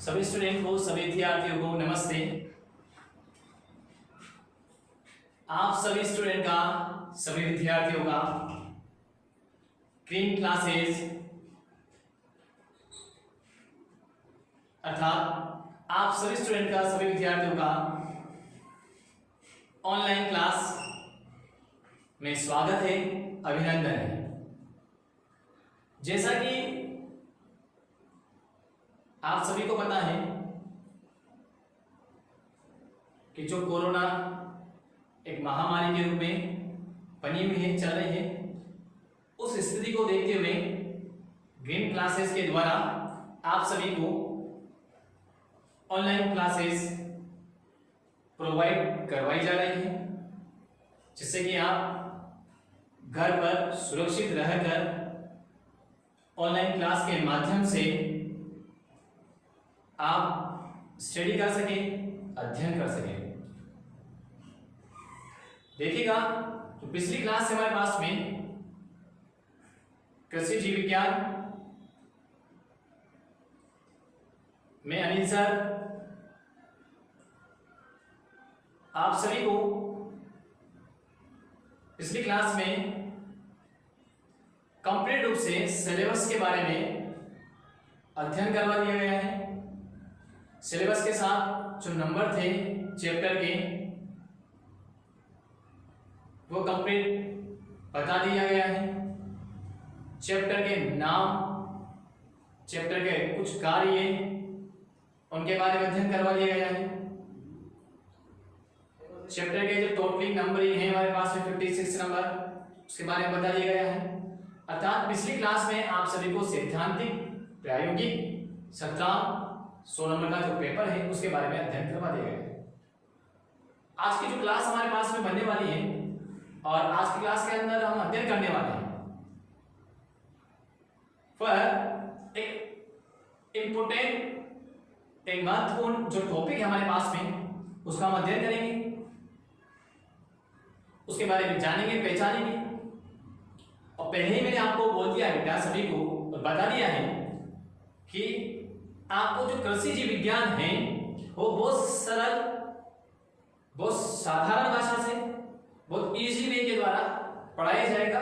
सभी स्टूडेंट को, सभी विद्यार्थियों को नमस्ते। आप सभी स्टूडेंट का, सभी विद्यार्थियों का ग्रीन क्लासेस अर्थात आप सभी स्टूडेंट का, सभी विद्यार्थियों का ऑनलाइन क्लास में स्वागत है, अभिनंदन है। जैसा कि आप सभी को पता है कि जो कोरोना एक महामारी के रूप में बनी हुई है, चल रही है, उस स्थिति को देखते हुए ग्रीन क्लासेस के द्वारा आप सभी को ऑनलाइन क्लासेस प्रोवाइड करवाई जा रही है, जिससे कि आप घर पर सुरक्षित रहकर ऑनलाइन क्लास के माध्यम से आप स्टडी कर सके, अध्ययन कर सके। देखिएगा, तो पिछली क्लास से हमारे पास में कृषि जीव विज्ञान में अनिल सर आप सभी को पिछली क्लास में कंप्लीट रूप से सिलेबस के बारे में अध्ययन करवा दिया गया है। सिलेबस के साथ जो नंबर थे चैप्टर के वो कंप्लीट बता दिया गया है। चैप्टर के नाम, चैप्टर के कुछ कार्य, उनके बारे में अध्ययन करवा दिया गया है। चैप्टर के जो टोटलिंग नंबरिंग है हमारे पास में 56 नंबर, उसके बारे में बता दिया गया है। अर्थात पिछली क्लास में आप सभी को सैद्धांतिक, प्रायोगिक 17-100 नंबर का जो पेपर है उसके बारे में अध्ययन करवा दिया गया है। आज की जो क्लास हमारे पास में बनने वाली है और आज की क्लास के अंदर हम अध्ययन करने वाले हैं पर एक इम्पोर्टेंट, एक महत्वपूर्ण जो टॉपिक है हमारे पास में उसका हम अध्ययन करेंगे, उसके बारे में जानेंगे, पहचानेंगे। और पहले ही मैंने आपको बोल दिया है बेटा, सभी को और बता दिया है कि आपको जो कृषि जीव विज्ञान है वो बहुत सरल, बहुत साधारण भाषा से, बहुत इजी वे के द्वारा पढ़ाया जाएगा,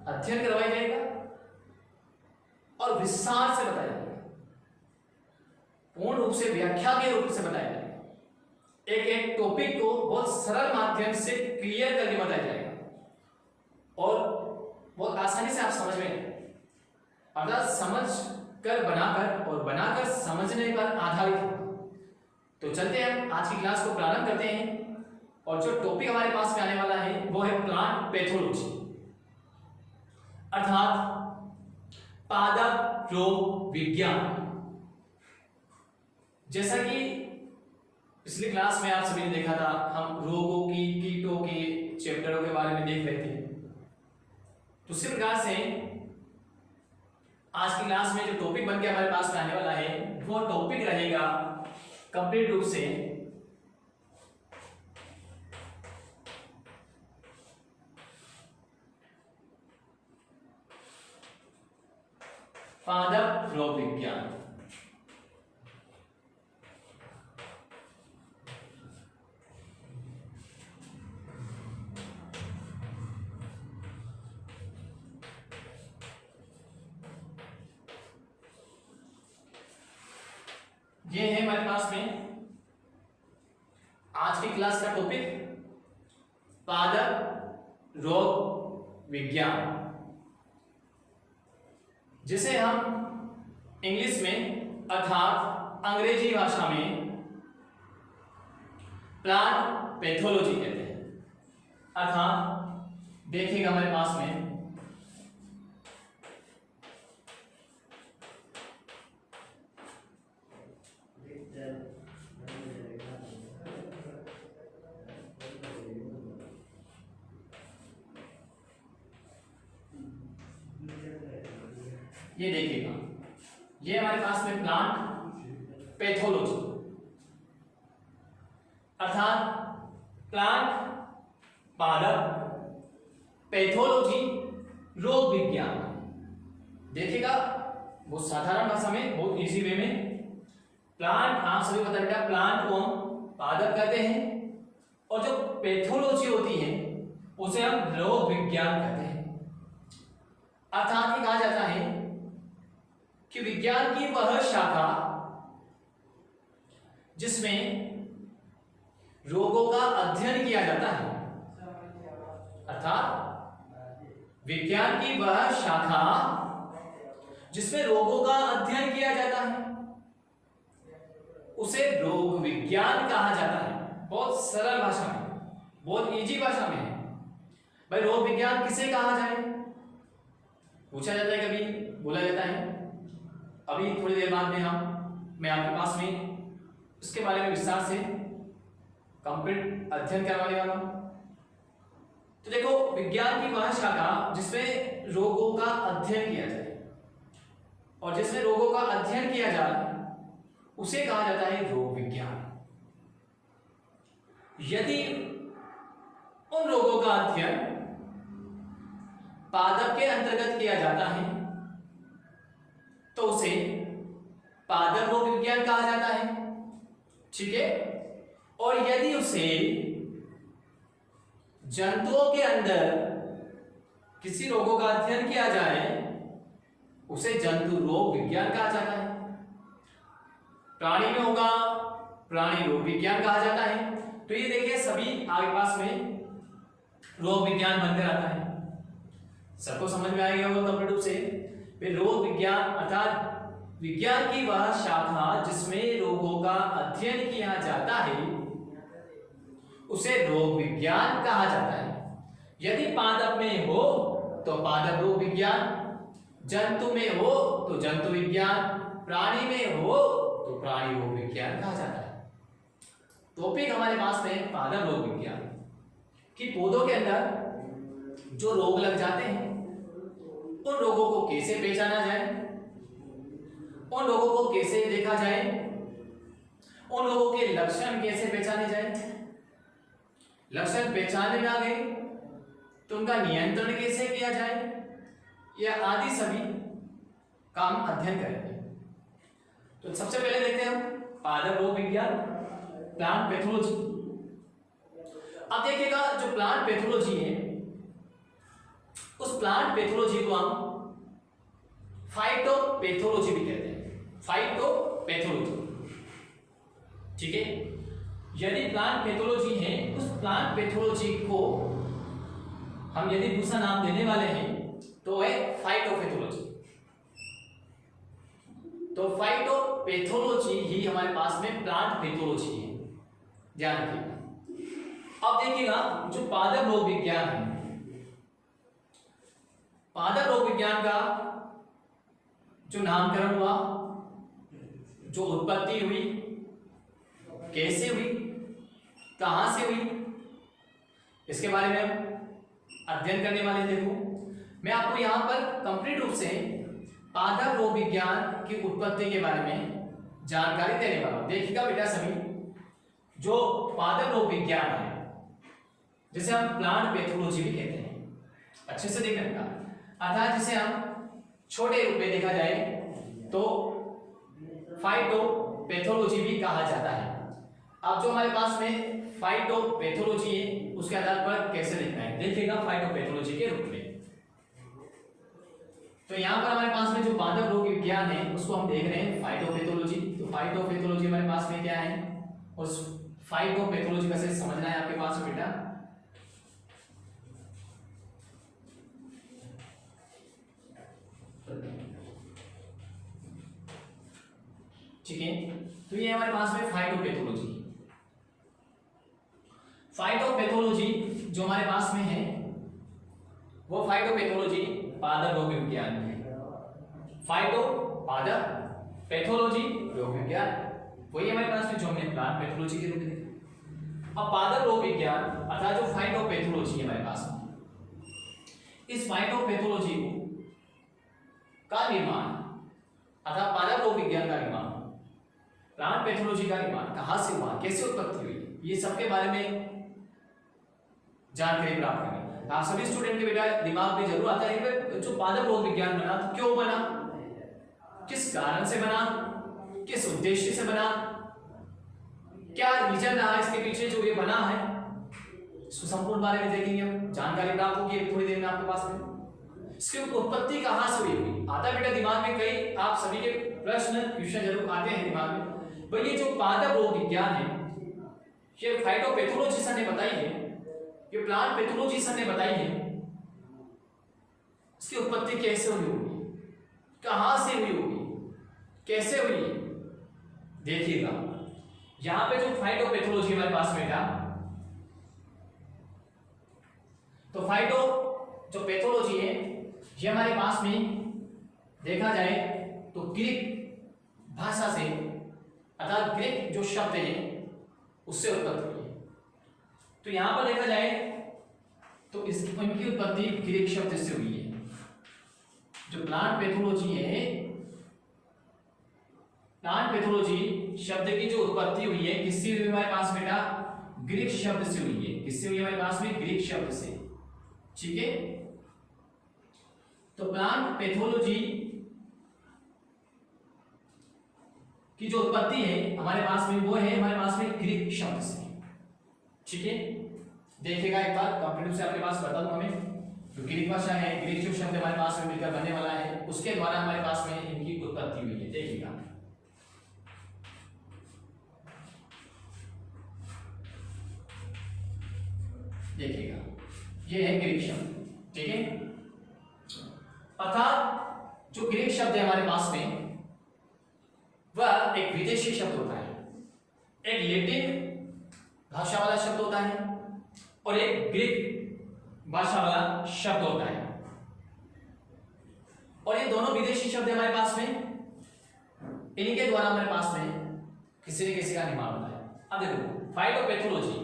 अध्ययन करवाया जाएगा और विस्तार से बताया जाएगा, पूर्ण रूप से व्याख्या के रूप से बताया जाएगा। एक एक टॉपिक को बहुत सरल माध्यम से क्लियर करके बताया जाएगा और बहुत आसानी से आप समझ में, अर्थात समझ कर बनाकर और बनाकर समझने पर आधारित है। तो चलते हैं, आज की क्लास को प्रारंभ करते हैं और जो टॉपिक हमारे पास में आने वाला है वो है प्लांट पैथोलॉजी, अर्थात पादप रोग विज्ञान। जैसा कि पिछली क्लास में आप सभी ने देखा था, हम रोगों की, कीटों के चैप्टरों के बारे में देख रहे थे। तो उसी प्रकार से आज की क्लास में जो टॉपिक बन के हमारे पास में आने वाला है वो टॉपिक रहेगा कंप्लीट रूप से पादप रोग विज्ञान। ये है हमारे पास में आज की क्लास का टॉपिक पादप रोग विज्ञान, जिसे हम इंग्लिश में अर्थात अंग्रेजी भाषा में प्लांट पैथोलॉजी कहते हैं। अर्थात देखिएगा हमारे पास में ये देखिएगा, ये हमारे पास में प्लांट पैथोलॉजी अर्थात प्लांट पादप पैथोलॉजी रोग विज्ञान। देखिएगा बहुत साधारण भाषा में, बहुत इजी वे में प्लांट, आप सभी पता बेटा, प्लांट को हम पादप कहते हैं और जो पैथोलॉजी होती है उसे हम रोग विज्ञान कहते हैं। अर्थात ये कहा जाता है कि विज्ञान की वह शाखा जिसमें रोगों का अध्ययन किया जाता है, अर्थात विज्ञान की वह शाखा जिसमें रोगों का अध्ययन किया जाता है उसे रोग विज्ञान कहा जाता है। बहुत सरल भाषा में, बहुत इजी भाषा में है भाई। रोग विज्ञान किसे कहा जाए, पूछा जाता है, कभी बोला जाता है। अभी थोड़ी देर बाद में मैं आपके पास में इसके बारे में विस्तार से कंप्लीट अध्ययन करवाने वाला हूं। तो देखो, विज्ञान की वह शाखा जिसमें रोगों का अध्ययन किया जाए और जिसमें रोगों का अध्ययन किया जाए उसे कहा जाता है रोग विज्ञान। यदि उन रोगों का अध्ययन पादप के अंतर्गत किया जाता है तो उसे पादप रोग विज्ञान कहा जाता है, ठीक है। और यदि उसे जंतुओं के अंदर किसी रोगों का अध्ययन किया जाए उसे जंतु रोग विज्ञान कहा जाता है। प्राणी में होगा प्राणी रोग विज्ञान कहा जाता है। तो ये देखिए, सभी आपके पास में रोग विज्ञान बनकर आता है। सबको समझ में आ गया होगा कंप्लीट रूप से। फिर रोग विज्ञान अर्थात विज्ञान की वह शाखा जिसमें रोगों का अध्ययन किया जाता है उसे रोग विज्ञान कहा जाता है। यदि पादप में हो तो पादप रोग विज्ञान, जंतु में हो तो जंतु विज्ञान, प्राणी में हो तो प्राणी रोग विज्ञान कहा जाता है। टॉपिक हमारे पास में पादप रोग विज्ञान कि पौधों के अंदर जो रोग लग जाते हैं उन रोगों को कैसे पहचाना जाए, उन लोगों को कैसे देखा जाए, उन लोगों के लक्षण कैसे पहचाने जाए। लक्षण पहचानने में आ गए तो उनका नियंत्रण कैसे किया जाए, यह आदि सभी काम अध्ययन करेंगे। तो सबसे पहले देखते हैं हम पादप रोग विज्ञान, प्लांट पैथोलॉजी। अब देखिएगा, जो प्लांट पैथोलॉजी है उस प्लांट पैथोलॉजी को हम फाइटोपैथोलॉजी भी कहते हैं। फाइटोपैथोलॉजी, ठीक है। यदि प्लांट पैथोलॉजी है उस प्लांट पैथोलॉजी को हम यदि दूसरा नाम देने वाले हैं तो है फाइटोपैथोलॉजी। तो फाइटोपैथोलॉजी ही हमारे पास में प्लांट पैथोलॉजी है, ध्यान रखिएगा। अब देखिएगा, जो पादप रोग विज्ञान है, पादप रोग विज्ञान का जो नामकरण हुआ, जो उत्पत्ति हुई, कैसे हुई, कहां से हुई, इसके बारे में हम अध्ययन करने वाले। देखो, मैं आपको यहां पर कंप्लीट रूप से पादप रोग विज्ञान की उत्पत्ति के बारे में जानकारी देने वाला हूं। देखिएगा बेटा सभी, जो पादप रोग विज्ञान है जिसे हम प्लांट पैथोलॉजी भी कहते हैं, अच्छे से देखने का, अर्थात जिसे हम छोटे रूप में देखा जाए तो फाइटोपैथोलॉजी भी कहा जाता है। अब जो हमारे पास में फाइटोपैथोलॉजी है उसके आधार पर कैसे देखना है, देखिएगा फाइटोपैथोलॉजी के रूप में। तो यहाँ पर हमारे पास में जो पादप रोग विज्ञान है उसको हम देख रहे हैं फाइटोपैथोलॉजी। तो फाइटोपैथोलॉजी हमारे पास में क्या है, उस फाइटोपैथोलॉजी का से समझना है आपके पास में बेटा। ठीक है, तो ये हमारे पास में फाइटोपैथोलॉजी। फाइटोपैथोलॉजी जो हमारे पास में है वो फाइटोपैथोलॉजी पादप रोग विज्ञान है। फाइटो पादप, पैथोलॉजी रोग विज्ञान, वही हमारे पास में जो हमने प्लांट पैथोलॉजी के रूप में। अब पादप रोग विज्ञान अर्थात जो फाइटोपैथोलॉजी है हमारे पास में, इस फाइटोपैथोलॉजी का निर्माण अर्थात पादप रोग विज्ञान का निर्माण, प्लांट पैथोलॉजी का निर्माण कहां से हुआ, कैसे उत्पत्ति हुई, ये सबके बारे में जानकारी प्राप्त करेंगे। आप सभी स्टूडेंट के बेटा दिमाग में जरूर आता है कि जो पादप रोग विज्ञान बना तो क्यों बना, किस कारण से बना, किस उद्देश्य से बना, क्या रीजन रहा इसके पीछे जो ये बना है, इसको संपूर्ण बारे में देखेंगे हम। जानकारी प्राप्त होगी थोड़ी देर में आपके पास में। इसकी उत्पत्ति कहां से हुई आता है बेटा दिमाग में, कई आप सभी के प्रश्न क्वेश्चन जरूर आते हैं दिमाग में। भाई ये जो पादप रोग विज्ञान है, ये फाइटोपैथोलॉजी सर ने बताई है, ये प्लांट पैथोलॉजी सर ने बताई है, इसकी उत्पत्ति कैसे हुई होगी, कहां से हुई होगी, कैसे हुई, देखिएगा यहां पे जो फाइटोपैथोलॉजी हमारे पास में था, तो फाइटो जो पैथोलॉजी है ये हमारे पास में देखा जाए तो ग्रीक भाषा से अर्थात ग्रीक जो शब्द है उससे उत्पत्ति हुई है। तो यहां पर देखा जाए तो इनकी उत्पत्ति ग्रीक शब्द से हुई है। जो प्लांट पैथोलॉजी है, प्लांट पैथोलॉजी शब्द की जो उत्पत्ति हुई है किससे हुई हमारे पास बेटा, ग्रीक शब्द से हुई है। किससे हुई हमारे पास में, ग्रीक शब्द से। ठीक है, तो प्लांट पैथोलॉजी की जो उत्पत्ति है हमारे पास में वो है हमारे पास में ग्रीक शब्द से। ठीक है, देखिएगा एक बार कंप्यूटर से आपके पास बता दूं, हमें जो ग्रीक भाषा है, ग्रीक जो शब्द हमारे पास में मिलकर बनने वाला है उसके द्वारा हमारे पास में इनकी उत्पत्ति हुई है। देखिएगा देखिएगा ये है ग्रीक शब्द। ठीक है, अर्थात जो ग्रीक शब्द है हमारे पास में वह एक विदेशी शब्द होता है, एक लैटिन भाषा वाला शब्द होता है और एक ग्रीक भाषा वाला शब्द होता है, और ये दोनों विदेशी शब्द हमारे पास में, इनके द्वारा हमारे पास में किसी न किसी का निर्माण होता है। अब देखो फाइटोपैथोलॉजी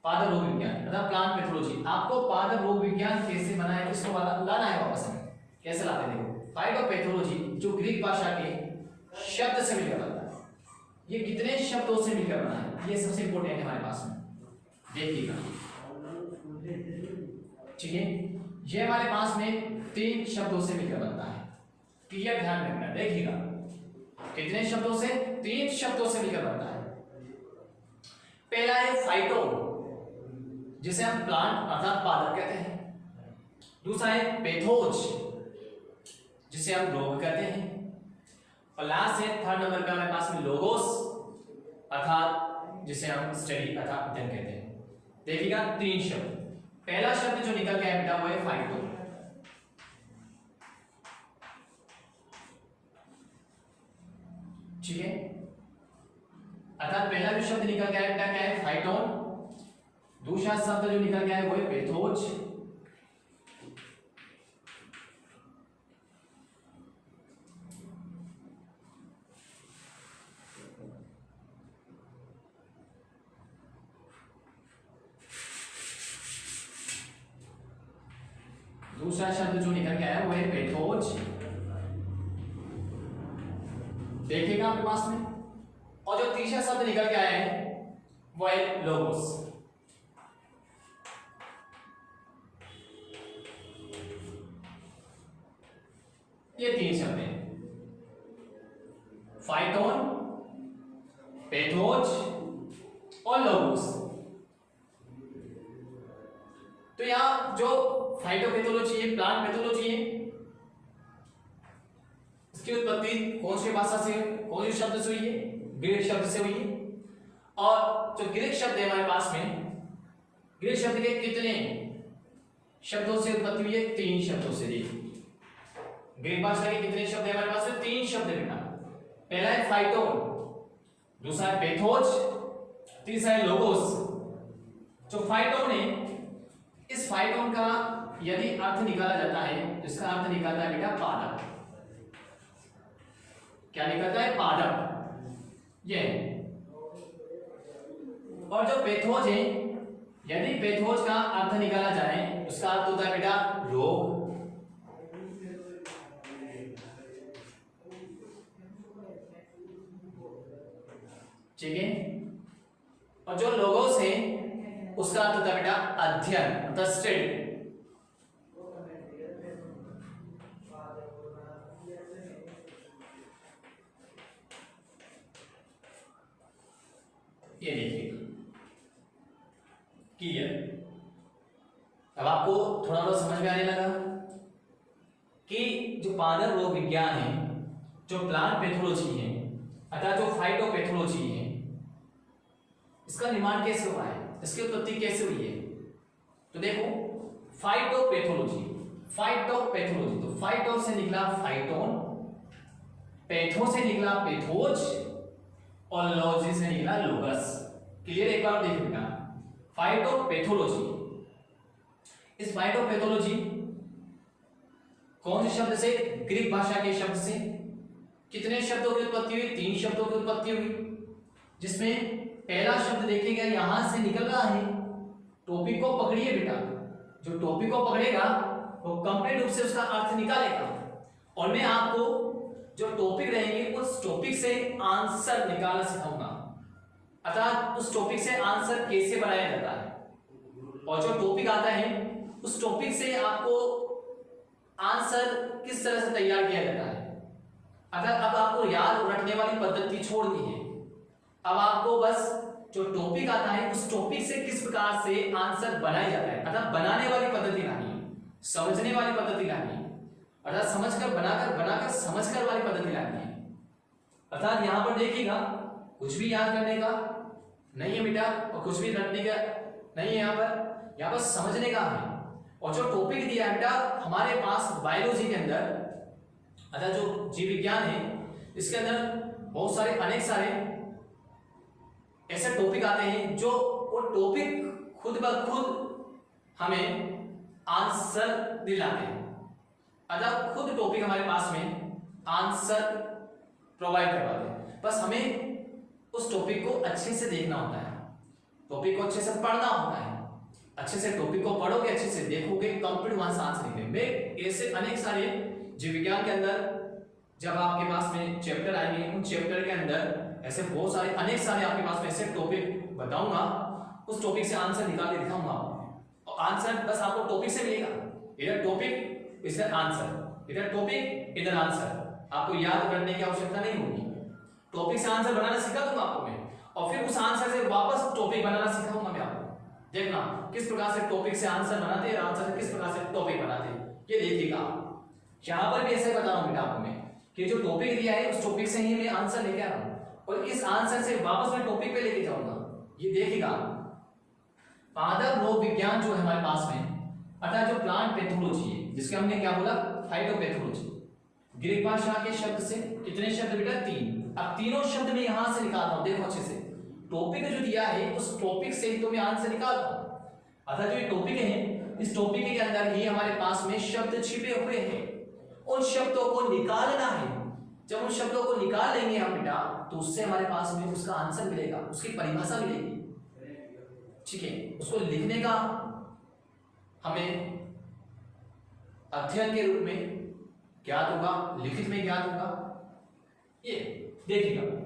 पादप रोग विज्ञान अर्थात प्लांट पैथोलॉजी, आपको पादप रोग विज्ञान कैसे बना है इसको लाना है वापस में। कैसे लाते हैं देखो, फाइटोपैथोलॉजी जो ग्रीक भाषा के शब्द से मिलकर बनता है, ये कितने शब्दों से मिलकर बना है, ये सबसे इंपॉर्टेंट है हमारे पास में। देखिएगा ठीक है, ये हमारे पास में 3 शब्दों से मिलकर बनता है, क्लियर ध्यान रखना। देखिएगा कितने शब्दों से, 3 शब्दों से मिलकर बनता है। पहला है फाइटो जिसे हम प्लांट अर्थात पादप कहते हैं, दूसरा है पैथोज जिसे हम रोग कहते हैं, और लास्ट है थर्ड नंबर पे हमारे पास में लोगोस अर्थात जिसे हम स्टडी अर्थात अध्ययन कहते हैं। देखिएगा 3 शब्द, पहला शब्द जो निकल के आया बेटा वो है फाइटो। ठीक है, अर्थात पहला जो शब्द निकल के आया बेटा क्या है, फाइटोन। दूसरा शब्द जो निकल के आया वो है पैथोज, दूसरा शब्द जो निकल के आया वो है पैथोज। देखिएगा आपके पास में, और जो तीसरा शब्द निकल के आया है वो है लोगोस। ये 3 शब्द हैं, फाइटोन, पैथोज और लोगोस। तो यहां जो फाइटोपैथोलॉजी है, प्लांट पैथोलॉजी है, इसकी उत्पत्ति कौन सी भाषा से, कौन से शब्द से हुई है, ग्रीक शब्द से हुई है। और जो ग्रीक शब्द है हमारे पास में, ग्रीक शब्द के कितने शब्दों से उत्पत्ति हुई है, 3 शब्दों से। ग्रीक भाषा के कितने शब्द है हमारे पास में, 3 शब्द बेटा। पहला है फाइटोन, दूसरा है पैथोज, तीसरा है लोगोस। जो फाइटोन है, इस फाइटोन का यदि अर्थ निकाला जाता है तो इसका अर्थ निकलता है बेटा पादप। क्या निकलता है, पादप। ये और जो पैथोज है, यदि पैथोज का अर्थ निकाला जाए उसका अर्थ होता है बेटा रोग। ठीक है, और जो लोगोस है उसका अर्थ होता है बेटा अध्ययन अर्थात स्टडी। ये देखिए क्लियर। अब आपको थोड़ा बहुत समझ में आने लगा कि जो पादप रोग विज्ञान है, जो प्लांट पैथोलॉजी है अर्थात जो फाइटोपैथोलॉजी है, इसका निर्माण कैसे हुआ है, इसकी उत्पत्ति कैसे हुई है। तो देखो फाइटोपैथोलॉजी, फाइटोपैथोलॉजी तो फाइटो से निकला फाइटोन, पैथो से निकला पैथोज और लॉजी से निकला लोगस। क्लियर। एक बार देखिए बेटा फाइटोपैथोलॉजी, इस फाइटोपैथोलॉजी कौन से शब्द से, ग्रीक भाषा के शब्द से। कितने शब्दों की उत्पत्ति हुई, 3 शब्दों की उत्पत्ति हुई, जिसमें पहला शब्द देखिएगा यहां से निकल रहा है। टॉपिक को पकड़िए बेटा, जो टॉपिक को पकड़ेगा वो कंप्लीट रूप से उसका अर्थ निकालेगा और मैं आपको जो टॉपिक रहेंगे उस टॉपिक से आंसर निकालना सिखाऊंगा, अर्थात उस टॉपिक से आंसर कैसे बनाया जाता है और जो टॉपिक आता है उस टॉपिक से आपको आंसर किस तरह से तैयार किया जाता है। अगर अब आपको याद रखने वाली पद्धति छोड़नी है, अब आपको बस जो टॉपिक आता है उस टॉपिक से किस प्रकार से आंसर बनाया जाता है, अर्थात बनाने वाली पद्धति लानी है, समझने वाली पद्धति लानी है, अर्थात समझकर बनाकर बनाकर समझकर वाली पद्धति लानी है। अर्थात यहां पर देखिएगा कुछ भी याद करने का नहीं है बेटा और कुछ भी रटने का नहीं है, यहाँ पर समझने का है। और जो टॉपिक दिया है बेटा हमारे पास बायोलॉजी के अंदर, अर्थात जो जीव विज्ञान है इसके अंदर बहुत सारे अनेक सारे ऐसे टॉपिक आते हैं जो वो टॉपिक खुद ब खुद हमें आंसर दिलाते हैं, अर्थात खुद टॉपिक हमारे पास में आंसर प्रोवाइड करवाते हैं। बस हमें उस टॉपिक को अच्छे से देखना होता है, टॉपिक को अच्छे से पढ़ना होता है। अच्छे से टॉपिक को पढ़ोगे, अच्छे से देखोगे, कंप्लीट वहां से आंसर निकलेंगे। ऐसे अनेक सारे जीव विज्ञान के अंदर जब आपके पास में चैप्टर आएंगे, उन चैप्टर के अंदर ऐसे बहुत सारे अनेक सारे आपके पास में ऐसे टॉपिक बताऊंगा, उस टॉपिक से आंसर निकाल के दिखाऊंगा आपको। और आंसर बस आपको टॉपिक से मिलेगा, इधर टॉपिक इधर आंसर, इधर टॉपिक इधर आंसर। आपको याद करने की आवश्यकता नहीं होगी, टॉपिक से आंसर बनाना सिखा दूंगा आपको मैं और फिर उस आंसर से वापस टॉपिक बनाना सिखाऊंगा मैं आपको। देखना किस प्रकार से टॉपिक से आंसर बनाते हैं और आंसर से किस प्रकार से टॉपिक बनाते हैं, ये देखिएगा। यहां पर भी ऐसे बता रहा हूं बेटा आपको मैं कि जो टॉपिक दिया है उस टॉपिक से ही मैं आंसर लेके आ रहा हूं और इस आंसर से वापस मैं टॉपिक पे लेके जाऊंगा। ये देखिएगा पादप रोग विज्ञान जो है हमारे पास में, अर्थात जो प्लांट पैथोलॉजी है, जिसके हमने क्या बोला फाइटोपैथोलॉजी, ग्रीक भाषा के शब्द से। कितने शब्द बेटा 3। अब तीनों शब्द मैं यहां से निकाल रहा हूं, देखो अच्छे से। टॉपिक जो दिया है उस टॉपिक से ही तो मैं आंसर निकाल रहा हूं, अर्थात जो ये टॉपिक है इस टॉपिक के अंदर ही हमारे पास में शब्द छिपे हुए हैं, उन शब्दों को निकालना है। जब उन शब्दों को निकाल लेंगे हम बेटा तो उससे हमारे पास में उसका आंसर मिलेगा, उसकी परिभाषा मिलेगी, ठीक है। उसको लिखने का हमें अध्ययन के रूप में ज्ञात होगा, लिखित में ज्ञात होगा। ये देखिएगा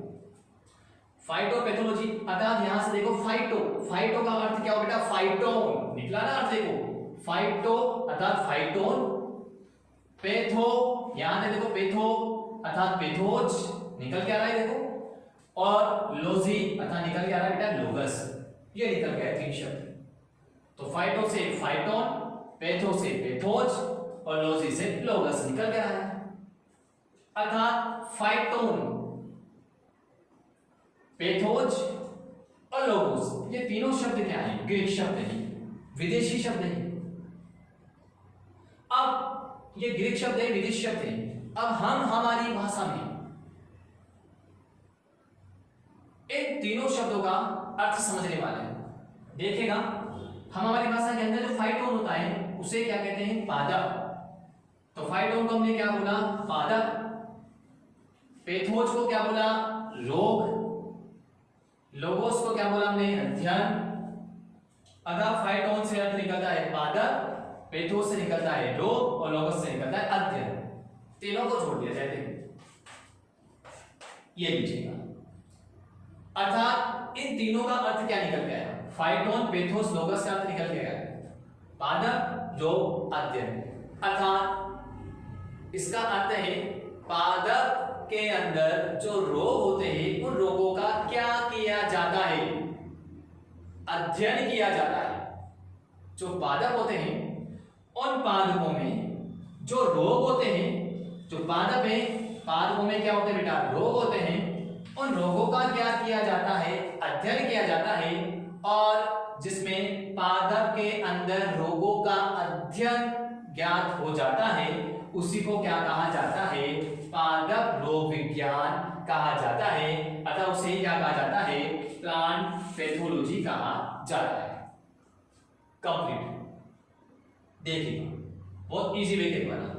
फाइटोपैथोलॉजी, अर्थात यहां से देखो फाइटो, फाइटो का अर्थ क्या हो बेटा फाइटोन, निकला ना अर्थ देखो, फाइटो अर्थात फाइटोन, पैथो यहां से देखो पैथो अर्थात पैथोज निकल के आ रहा है देखो, और लोजी अर्थात निकल के आ रहा है बेटा लोगस, ये निकल गया 3 शब्द। तो फाइटो से फाइटोन, पैथो से पैथोज और लोजी से लोगस निकल के आ रहा है। अर्थात फाइटोन, पैथोज और लोगोस, ये तीनों शब्द क्या हैं, ग्रीक शब्द हैं, विदेशी शब्द हैं। अब ये ग्रीक शब्द है, विदेशी शब्द है। अब हम हमारी भाषा में इन तीनों शब्दों का अर्थ समझने वाले हैं। देखेगा हम हमारी भाषा के अंदर जो फाइटोन होता है उसे क्या कहते हैं पादप, तो फाइटोन को हमने क्या बोला पादप, पैथोज को क्या बोला रोग, लोगोस को क्या बोला हमने अध्ययन। अगर फाइटोन से अर्थ निकलता है पादप, पैथोज से निकलता है रोग और लोगोस से निकलता है अध्ययन, तीनों को छोड़ दिया जाए। ये लीजिएगा, अर्थात इन तीनों का अर्थ क्या निकल गया है, फाइटोन पैथोज लोगस का अर्थ निकल गया है पादप रोग अध्ययन। अर्थात इसका अर्थ है पादप के अंदर जो रोग होते हैं उन रोगों का क्या किया जाता है, अध्ययन किया जाता है। जो पादप होते हैं उन पादपों में जो रोग होते हैं, जो पादप है पादपों में क्या होते हैं बेटा, रोग होते हैं, उन रोगों का क्या किया जाता है, अध्ययन किया जाता है। और जिसमें पादप के अंदर रोगों का अध्ययन ज्ञात हो जाता है उसी को क्या कहा जाता है, पादप रोग विज्ञान कहा जाता है, अतः उसे ही क्या कहा जाता है, प्लांट पैथोलॉजी कहा जाता है। कंप्लीट। देखिए बहुत इजी वे के बना।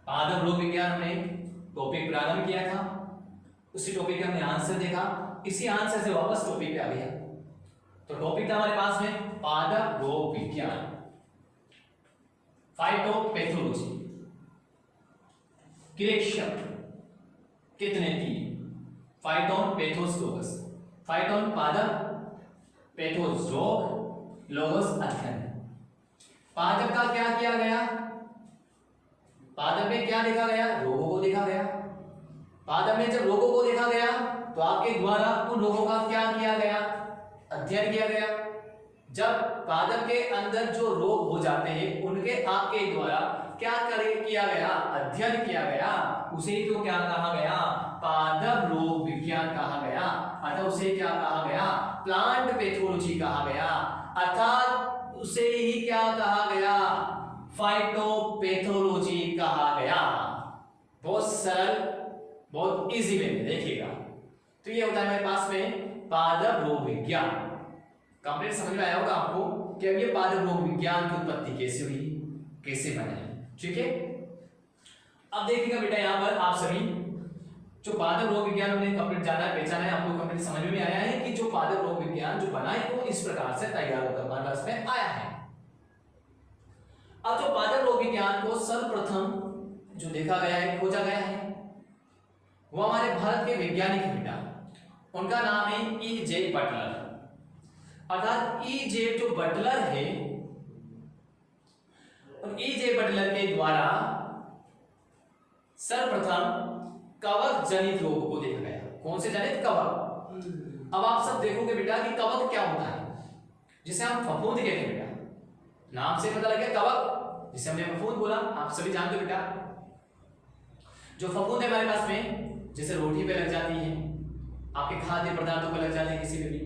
पादप रोग विज्ञान हमने टॉपिक प्रारंभ किया था, उसी टॉपिक का हमने आंसर देखा, इसी आंसर से वापस टॉपिक पे आ गया। तो टॉपिक था हमारे पास में पादप रोग विज्ञान, फाइटोपैथोलॉजी। ग्रीक कितने तीन, फाइटोन पैथोस लोगस। फाइटोन पादप, पैथोस रोग, लोगस अध्ययन। पादप का क्या किया गया, पादप में क्या देखा गया, रोगों को देखा गया। पादप में जब रोगों को देखा गया तो आपके द्वारा उन रोगों का क्या किया गया, अध्ययन किया गया। जब पादप के अंदर जो रोग हो जाते हैं उनके आपके द्वारा क्या किया गया, अध्ययन किया गया, उसे तो क्या कहा गया, पादप रोग विज्ञान कहा गया। अतः उसे क्या कहा गया, प्लांट पैथोलॉजी कहा गया, अर्थात उसे ही क्या कहा गया, फाइटोपैथोलॉजी कहा गया। बहुत सरल, बहुत इजी वे में देखिएगा। तो ये होता है मेरे पास में पादप रोग विज्ञान। कंप्लीट समझ में आया होगा आपको कि अब ये पादप रोग विज्ञान की उत्पत्ति कैसे हुई, कैसे बने। ठीक है, अब देखिएगा बेटा यहां पर आप सभी जो पादप रोग विज्ञान हमने कंप्लीट जाना है, पहचाना है, आपको कंप्लीट समझ में आया है कि जो पादप रोग विज्ञान जो बना है वो इस प्रकार से तैयार होकर हमारे पास में आया है। अब जो पादप रोग विज्ञान को सर्वप्रथम जो देखा गया है, खोजा गया है, वो हमारे भारत के वैज्ञानिक हैं बेटा, उनका नाम है E.J. बटलर। अर्थात E.J. जो बटलर है, और E.J. बटलर के द्वारा सर्वप्रथम कवक जनित रोग को देखा गया। कौन से जनित, कवक। अब आप सब देखोगे बेटा कि कवक क्या होता है, जिसे हम फफूंद कहते हैं बेटा, नाम से पता लग गया कवक, जिसे हमने फफूंद बोला, आप सभी जानते हो बेटा। जो फफूंद है हमारे पास में, जैसे रोटी पे लग जाती है, आपके खाद्य पदार्थों पे लग जाती है, किसी पे भी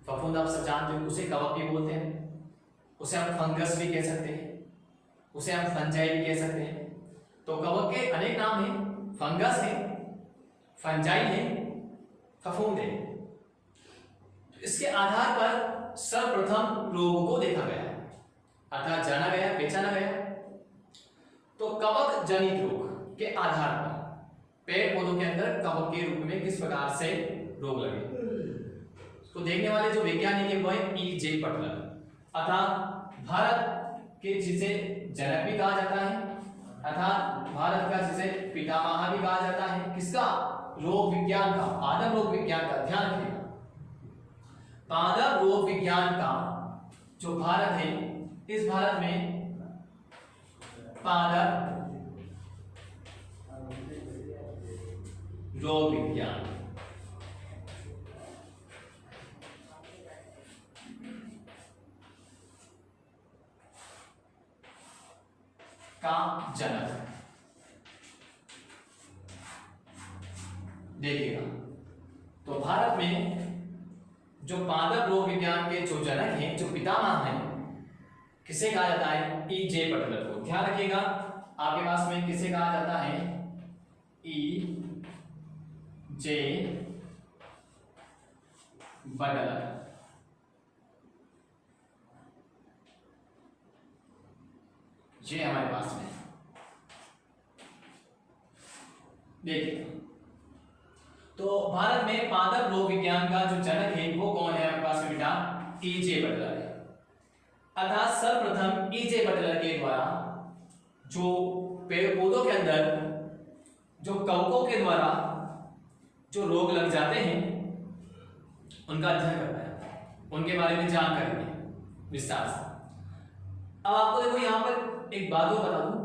फफूंद आप सब जानते हो, उसे कवक भी बोलते हैं। उसे हम फंगस भी कह सकते हैं, उसे हम फंजाई भी कह सकते हैं। तो कवक के अनेक नाम हैं, फंगस है, फंजाई है, फफूंद है। तो इसके आधार पर सर्वप्रथम रोगों को देखा गया, अर्थात जाना गया, पहचाना गया। तो कवक जनित रोग के आधार पर पेड़ पौधों के अंदर कवक के रूप में किस प्रकार से रोग लगे, तो देखने वाले जो वैज्ञानिक है वो है E.J. बटलर। अर्थात भारत के जिसे जनक भी कहा जाता है, अर्थात भारत का जिसे पितामह भी कहा जाता है, किसका, रोग विज्ञान का, पादप रोग विज्ञान का। ध्यान रखिएगा, पादप रोग विज्ञान का जो भारत है, इस भारत में पादप रोग विज्ञान का जनक। देखिएगा, तो भारत में जो पादप रोग विज्ञान के जो जनक हैं, जो पितामह हैं, किसे कहा जाता है, E.J. बटलर को। ध्यान रखिएगा, आपके पास में किसे कहा जाता है, E.J. बटलर। ये हमारे पास में देखिए, तो भारत में पादप रोग विज्ञान का जो जनक है वो कौन है हमारे पास में बेटा, E.J. बटलर है। अर्थात सर्वप्रथम E.J. बटलर के द्वारा जो पेड़ पौधों के अंदर जो कवकों के द्वारा जो रोग लग जाते हैं उनका अध्ययन करता है, उनके बारे में जानकारी दी विस्तार से। अब आपको देखो यहाँ पर एक बात और बता दूं,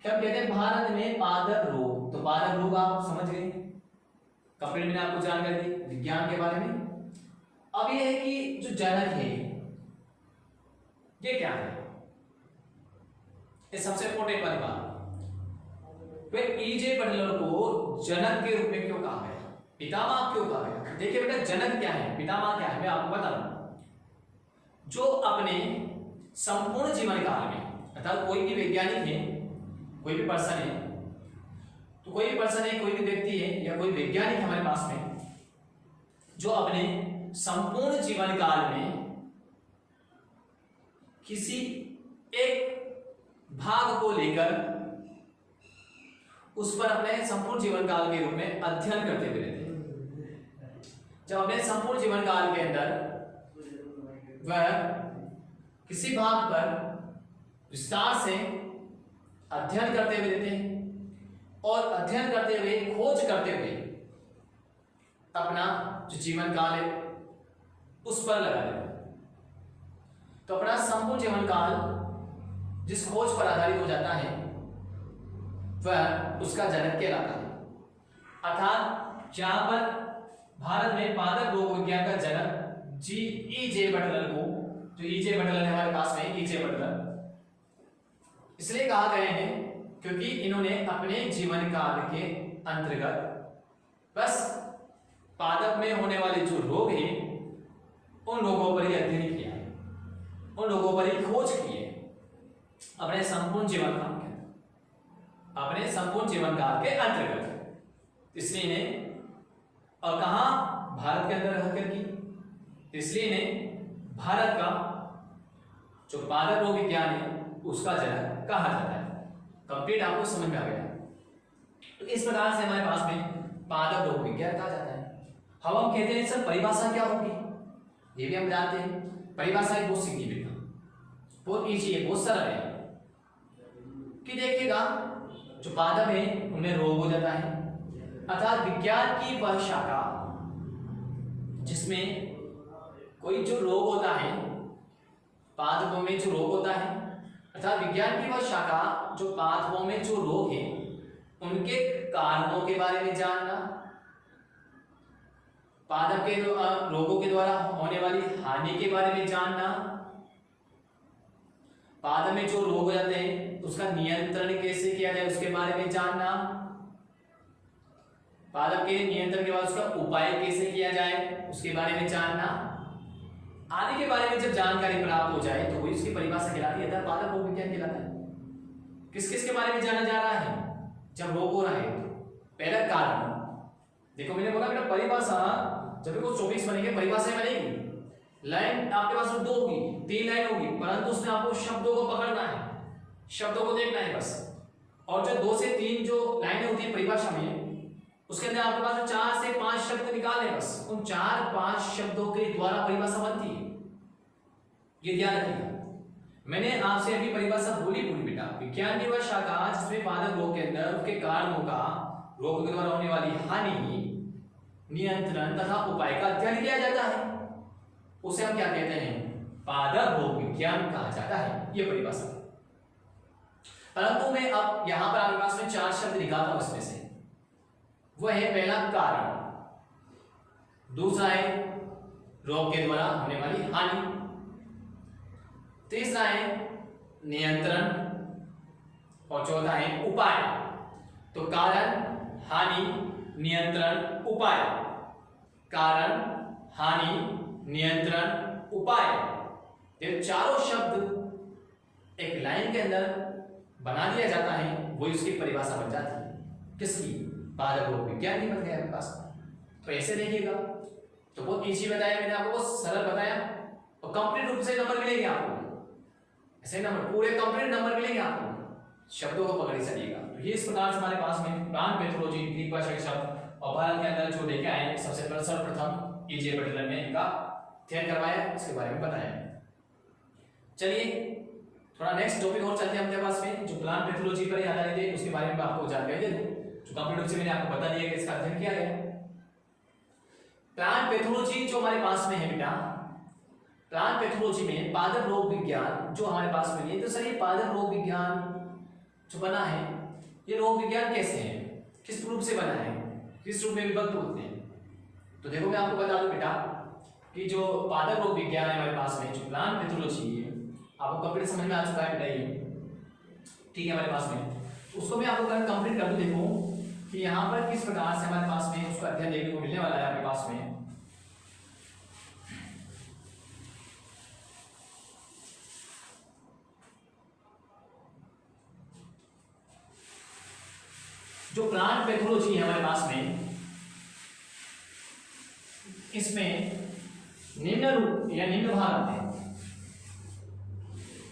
क्या कहते हैं भारत में पादप रोग, तो पादप रोग आप समझ गए, कंप्लीट मैंने आपको जानकारी दी विज्ञान के बारे में। अब ये है कि जो जनक है ये क्या है, ये सबसे इंपॉर्टेंट वाली बात। वे ईजे बटलर को जनक के रूप में क्यों कहा गया, पितामह क्यों कहा गया? देखिए बेटा, जनक क्या है, पितामह क्या है, मैं आपको बता दूं। जो अपने संपूर्ण जीवन काल में, अर्थात कोई भी वैज्ञानिक है, कोई भी पर्सन है, तो कोई भी पर्सन है, कोई भी व्यक्ति है या कोई वैज्ञानिक हमारे पास में, जो अपने संपूर्ण जीवन काल में किसी एक भाग को लेकर उस पर अपने संपूर्ण जीवन काल के रूप में अध्ययन करते हुए रहते हैं। जब अपने संपूर्ण जीवन काल के अंदर वह किसी भाग पर विस्तार से अध्ययन करते हुए रहते हैं और अध्ययन करते हुए, खोज करते हुए अपना जो जीवन काल है उस पर लगा देते हैं। तो अपना संपूर्ण जीवन काल जिस खोज पर आधारित हो जाता है वह उसका जनक कहलाता है। अर्थात जहां पर भारत में पादप रोग विज्ञान का जनक ईजे बटलर को, जो ईजे बटलर है हमारे पास में, ईजे बटलर इसलिए कहा गए हैं क्योंकि इन्होंने अपने जीवन काल के अंतर्गत बस पादप में होने वाले जो रोग हैं उन लोगों पर ही अध्ययन किया है, उन लोगों पर ही खोज की है अपने संपूर्ण जीवन काल के, अपने संपूर्ण जीवन काल के अंतर्गत। इसलिए इन्हें, और कहा भारत के अंदर रहकर की, इसलिए इन्हें भारत का जो पादप रोग विज्ञान है उसका जनक कहा जाता है। कंप्लीट आपको समझ में आ गया। तो इस प्रकार से हमारे पास में पादप रोग विज्ञान कहा जाता है। अब हम कहते हैं सर परिभाषा क्या होगी, ये भी हम जानते हैं। परिभाषा एक बहुत सीधी बेटा, बहुत ईजी है, बहुत सरल है कि देखिएगा जो पादप है उनमें रोग हो जाता है, अर्थात विज्ञान की वह शाखा जिसमें कोई जो रोग होता है, पादपों में जो रोग होता है, अर्थात विज्ञान की वह शाखा जो पादपों में जो रोग है उनके कारणों के बारे में जानना, पादप के रोगों के द्वारा होने वाली हानि के बारे में जानना, पादप में जो रोग हो जाते हैं उसका नियंत्रण कैसे किया जाए उसके बारे में जानना, पादप के नियंत्रण के बाद उसका उपाय कैसे किया जाए उसके बारे में जानना, आदि के बारे में जब जानकारी प्राप्त हो जाए तो वही उसकी परिभाषा कहलाती है, पादप रोग विज्ञान कहलाता है। किस किस के बारे में जाना जा रहा है जब रोग हो रहा है? पहला कारण, देखो मैंने बोला बेटा परिभाषा जब भी कुछ 24 बनेंगे परिभाषा बनेगी, लाइन आपके पास में 2 होगी, 3 लाइन होगी, परंतु उसमें आपको शब्दों को पकड़ना है, शब्दों को देखना है बस। और जो 2 से 3 जो लाइनें होती है परिभाषा में, उसके अंदर आपके पास 4 से 5 शब्द निकालने बस, उन 4-5 शब्दों के द्वारा परिभाषा बनती है, ये ध्यान रखिएगा। मैंने आपसे अभी परिभाषा बोली पूरी बेटा, विज्ञान की वह शाखा जिसमें पादप रोग के अंदर उसके कारणों का, रोग के द्वारा होने वाली हानि, नियंत्रण तथा उपाय का अध्ययन किया जाता है, उसे हम क्या कहते हैं? पादप रोग विज्ञान कहा जाता है, ये परिभाषा। परंतु मैं अब यहां पर आपके पास में 4 शब्द निकालता हूं, इसमें से वह है पहला कारण, दूसरा है रोग के द्वारा होने वाली हानि, तीसरा है नियंत्रण और चौथा है उपाय। तो कारण, हानि, नियंत्रण, उपाय, कारण, हानि, नियंत्रण, उपाय, ये चारों शब्द एक लाइन के अंदर बना दिया जाता है, वही उसकी परिभाषा बन जाती है। किसकी? पादप रोग विज्ञान की बन गया आपके पास। तो ऐसे देखिएगा, तो बहुत इजी बताया मैंने आपको, बहुत सरल बताया और कंप्लीट रूप से नंबर मिलेंगे आपको, ऐसे नंबर पूरे कंप्लीट नंबर मिलेंगे आपको, शब्दों को पकड़ चलिएगा। तो ये इस प्रकार से हमारे पास में प्लांट पैथोलॉजी, ग्रीक भाषा के शब्द और भारत के अंदर जो लेके आए सबसे सर्वप्रथम ईजे बटलर ने इनका अध्ययन करवाया, उसके बारे में बताया। चलिए थोड़ा नेक्स्ट टॉपिक और चलते हैं अपने पास में, जो प्लांट पैथोलॉजी पर आधारित है, उसके बारे में आपको जानकारी दे दूं, जो कंप्लीट रूप से मैंने आपको बता दिया कि इसका अध्ययन किया गया। प्लांट पैथोलॉजी जो हमारे पास में है बेटा, प्लांट पैथोलॉजी में पादप रोग विज्ञान जो हमारे पास में है, तो सर ये पादप रोग विज्ञान जो बना है, ये रोग विज्ञान कैसे है, किस रूप से बना है, किस रूप में विभक्त होते हैं? तो देखो मैं आपको बता दूं बेटा कि जो पादप रोग विज्ञान है हमारे पास में, जो प्लांट पैथोलॉजी है, आपको कंप्लीट समझ में आ चुका है बेटा ये, ठीक है हमारे पास में। उसको मैं आपको कंप्लीट कर दूं। देखो कि यहाँ पर किस प्रकार से हमारे पास में उसका अध्ययन देखने को मिलने वाला है हमारे पास में। जो प्लांट पैथोलॉजी है हमारे पास में, इसमें निम्न रूप या निम्न भाग आते हैं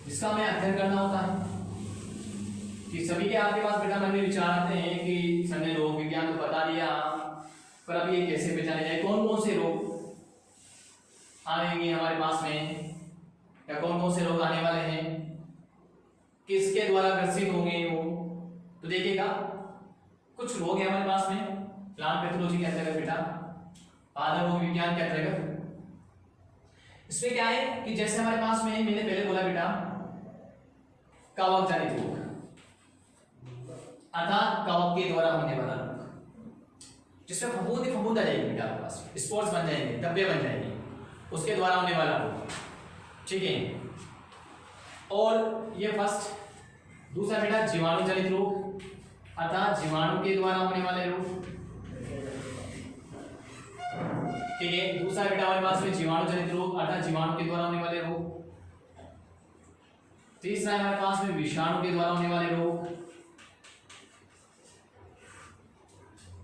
जिसका हमें अध्ययन करना होता है। कि सभी के आपके पास बेटा मन में विचार आते हैं कि सर ने रोग विज्ञान तो बता दिया, पर अब ये कैसे पहचाने जाए, कौन कौन से रोग आएंगे हमारे पास में, या कौन कौन से रोग आने वाले हैं, किसके द्वारा ग्रसित होंगे वो। तो देखिएगा कुछ रोग है हमारे पास में प्लांट पैथोलॉजी के अंतर्गत बेटा, पादप रोग विज्ञान के अंतर्गत। इसमें क्या है कि जैसे हमारे पास में मैंने पहले बोला बेटा कवक जनित रोग, अर्थात कवक के द्वारा होने वाला रोग, जिसमें फफूंदी फफूंद आ जाएगी बेटा आपके पास, स्पॉट्स बन जाएंगे, धब्बे बन जाएंगे, उसके द्वारा होने वाला रोग, ठीक है। और ये फर्स्ट। दूसरा बेटा जीवाणु जनित रोग, अर्थात जीवाणु के द्वारा होने वाले रोग, ठीक है। दूसरा बेटा हमारे पास में जीवाणु जनित रोग, अर्थात जीवाणु के द्वारा होने वाले रोग। तीसरा है हमारे पास में विषाणु के द्वारा होने वाले रोग।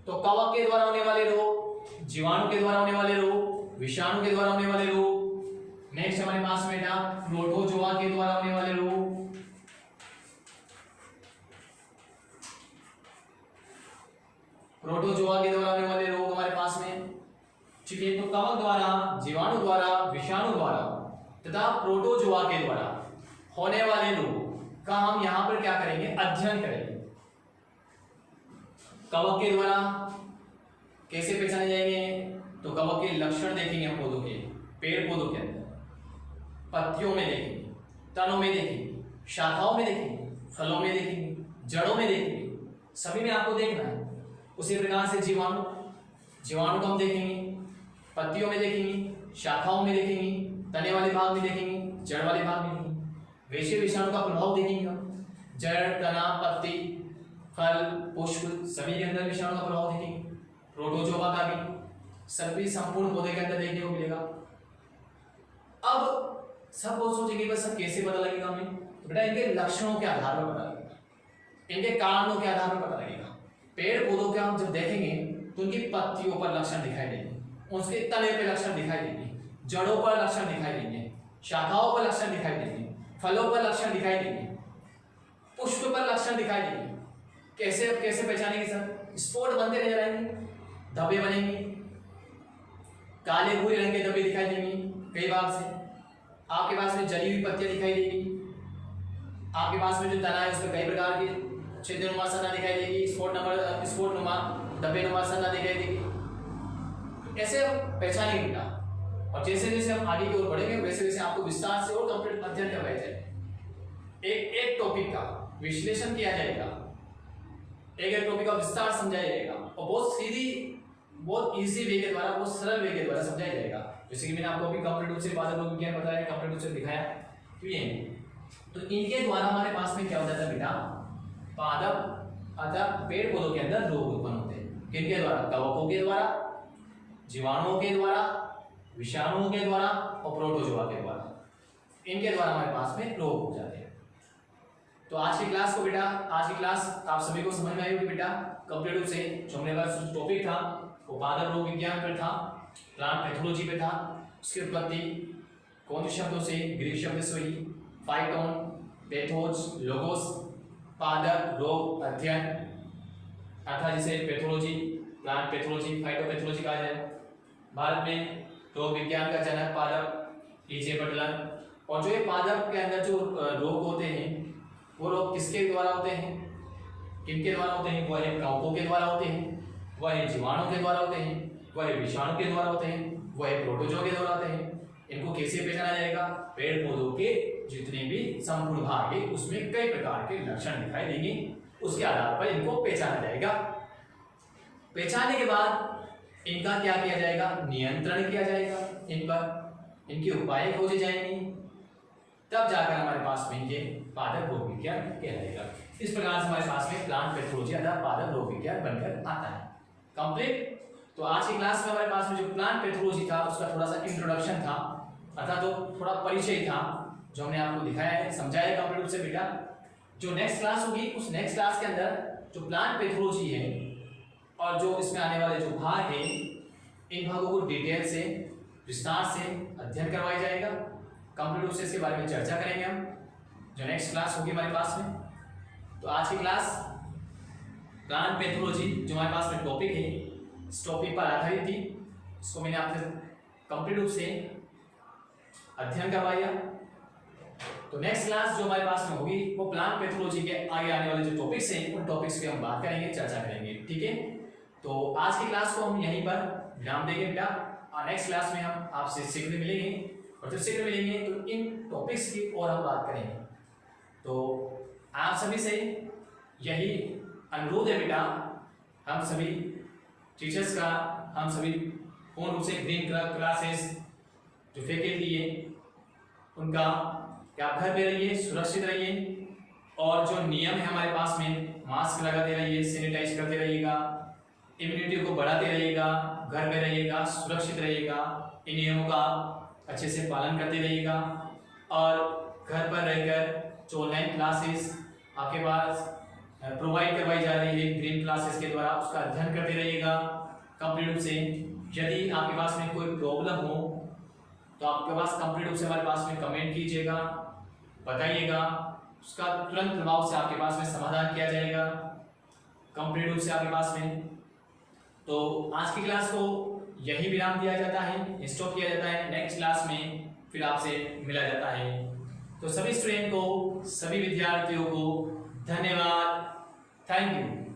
तो कवक के द्वारा होने वाले रोग, जीवाणु के द्वारा होने वाले रोग, विषाणु के द्वारा होने वाले रोग। नेक्स्ट हमारे पास में बेटा प्रोटोजोआ के द्वारा होने वाले रोग, प्रोटोजोआ के द्वारा होने वाले रोग हमारे पास में, ठीक है। तो कवक द्वारा, जीवाणु द्वारा, विषाणु द्वारा तथा प्रोटोजोआ के द्वारा होने वाले रोग का हम यहां पर क्या करेंगे, अध्ययन करेंगे। कवक के द्वारा कैसे पहचाने जाएंगे, तो कवक के लक्षण देखेंगे हम पौधों के, पेड़ पौधों के अंदर, पत्तियों में देखेंगे, तनों में देखेंगे, शाखाओं में देखेंगे, फलों में देखेंगे, जड़ों में देखेंगे, सभी में आपको देखना है। उसी प्रकार से जीवाणु, जीवाणु को हम देखेंगे, पत्तियों में देखेंगे, शाखाओं में देखेंगे, तने वाले भाग में देखेंगे, जड़ वाले भाग में देखेंगे। वैसे विषाणु का प्रभाव देखेंगे हम, जड़, तना, पत्ती, फल, पुष्प सभी के अंदर विषाणु का प्रभाव देखेंगे। प्रोटोजोआ का भी सभी संपूर्ण पौधे के अंदर देखने को मिलेगा। अब सब बहुत सोचेंगे बस सब कैसे पता लगेगा हमें, तो बेटा इनके लक्षणों के आधार पर पता लगेगा, इनके कारणों के आधार पर पता लगेगा। पेड़ पौधों के हम जब देखेंगे तो उनकी पत्तियों पर लक्षण दिखाई देंगे, उसके तने पे लक्षण दिखाई देंगे, जड़ों पर लक्षण दिखाई देंगे, शाखाओं पर लक्षण दिखाई देंगे, फलों पर लक्षण दिखाई देंगे, पुष्प पर लक्षण दिखाई देंगे। कैसे कैसे पहचानेंगे सर, स्पॉट बनते नजर आएंगे, धब्बे बनेंगे, काले भूरे रंग के धब्बे दिखाई देंगे, कई भाग से आपके पास में जली हुई पत्तियां दिखाई देगी, आपके पास में जो तना है उसमें कई प्रकार के छिद्रनुमा सन्ना दिखाई देगी, स्पॉट नुमा धब्बे नुमा सन्ना दिखाई देगी। ऐसे पहचानेंगे बेटा, और जैसे जैसे हम आगे की ओर बढ़ेंगे वैसे वैसे आपको विस्तार से और कंप्लीट अध्ययन करवाया जाएगा। एक एक टॉपिक का विश्लेषण किया जाएगा, एक एक टॉपिक का विस्तार समझाया जाएगा, और बहुत सीधी, बहुत इजी वे के द्वारा, बहुत सरल वे के द्वारा समझाया जाएगा। जैसे कि मैंने आपको अभी कंप्लीट रूप से पादप रोग विज्ञान बताया, कंप्लीट रूप से दिखाया, तो इनके द्वारा हमारे पास में क्या हो जाता है बेटा, पादप अर्थात पेड़ पौधों के अंदर रोग उत्पन्न होते हैं। किनके द्वारा, कवकों के द्वारा, जीवाणुओं के द्वारा, विषाणुओं के द्वारा और प्रोटोजोआ के द्वारा, इनके द्वारा हमारे पास में रोग हो जाते हैं। तो आज की क्लास को बेटा, आज की क्लास आप सभी को समझ में आई होगी बेटा कंप्लीट रूप से। जो हमने वाला टॉपिक था वो पादप रोग विज्ञान पर था, प्लांट पैथोलॉजी पे था। उसकी उत्पत्ति कौन से शब्दों से, ग्रीक शब्द से हुई, फाइटोन, पैथोज, लोगोस, पादप रोग अध्ययन, अर्थात जिसे पैथोलॉजी, प्लांट पैथोलॉजी, फाइटोपैथोलॉजी कहा जाए। भारत में रोग विज्ञान का जनक पादप E.J. बटलर। और जो ये पादप के अंदर जो रोग होते हैं वो रोग किसके द्वारा होते हैं, किनके द्वारा होते हैं, वह कवकों के द्वारा होते हैं, वह जीवाणु के द्वारा होते हैं, वह विषाणु के द्वारा होते हैं, वह प्रोटोजोआ के द्वारा होते हैं। इनको कैसे पहचाना जाएगा, पेड़ पौधों के जितने भी संपूर्ण भाग है उसमें कई प्रकार के लक्षण दिखाई देंगे, उसके आधार पर इनको पहचाना जाएगा। पहचानने के बाद इनका क्या किया जाएगा, नियंत्रण किया जाएगा, इन पर इनके उपाय खोजे जाएंगे, तब जाकर हमारे पास में ये पादप रोग विज्ञान कहलाएगा। इस प्रकार से हमारे पास में प्लांट पैथोलॉजी अर्थात पादप रोग विज्ञान बनकर आता है। कंप्लीट। तो आज की क्लास में हमारे पास में जो प्लांट पैथोलॉजी था उसका थोड़ा सा इंट्रोडक्शन था, अर्थात तो थोड़ा परिचय था जो हमने आपको दिखाया है, समझाया है कंप्लीट रूप से बेटा। जो नेक्स्ट क्लास होगी उस नेक्स्ट क्लास के अंदर जो प्लांट पैथोलॉजी है और जो इसमें आने वाले जो भाग है, इन भागों को डिटेल से विस्तार से अध्ययन करवाया जाएगा। कंप्लीट रूप से इसके बारे में चर्चा करेंगे हम, जो नेक्स्ट क्लास होगी हमारे पास में। तो आज की क्लास प्लांट पैथोलॉजी जो हमारे पास में टॉपिक है, इस टॉपिक पर आधारित थी। इसको मैंने आपसे कंप्लीट रूप से अध्ययन करवाया। तो नेक्स्ट क्लास जो हमारे पास में होगी वो प्लांट पैथोलॉजी के आगे आने वाले जो टॉपिक्स हैं उन टॉपिक्स पे हम बात करेंगे, चर्चा करेंगे, ठीक है। तो आज की क्लास को हम यहीं पर विराम देंगे बेटा, और नेक्स्ट क्लास में हम आपसे शीघ्र मिलेंगे, और जब शीघ्र मिलेंगे तो इन टॉपिक्स की और हम बात करेंगे। तो आप सभी से यही अनुरोध है बेटा, हम सभी टीचर्स का, हम सभी पूर्ण रूप से ग्रीन क्लासेस जो फैकल्टी है उनका कि आप घर पे रहिए, सुरक्षित रहिए, और जो नियम है हमारे पास में, मास्क लगाते रहिए, सैनिटाइज करते रहिएगा, इम्यूनिटी को बढ़ाते रहिएगा, घर में रहिएगा, सुरक्षित रहिएगा, इन नियमों का अच्छे से पालन करते रहिएगा, और घर पर रहकर जो ऑनलाइन क्लासेस आपके पास प्रोवाइड करवाई जा रही है ग्रीन क्लासेस के द्वारा, उसका अध्ययन करते रहिएगा कंप्लीट रूप से। यदि आपके पास में कोई प्रॉब्लम हो तो आपके पास कंप्लीट रूप से हमारे पास में कमेंट कीजिएगा, बताइएगा, उसका तुरंत प्रभाव से आपके पास में समाधान किया जाएगा कंप्लीट रूप से आपके पास में। तो आज की क्लास को यही विराम दिया जाता है, स्टॉप किया जाता है। नेक्स्ट क्लास में फिर आपसे मिला जाता है। तो सभी स्टूडेंट को, सभी विद्यार्थियों को धन्यवाद, थैंक यू।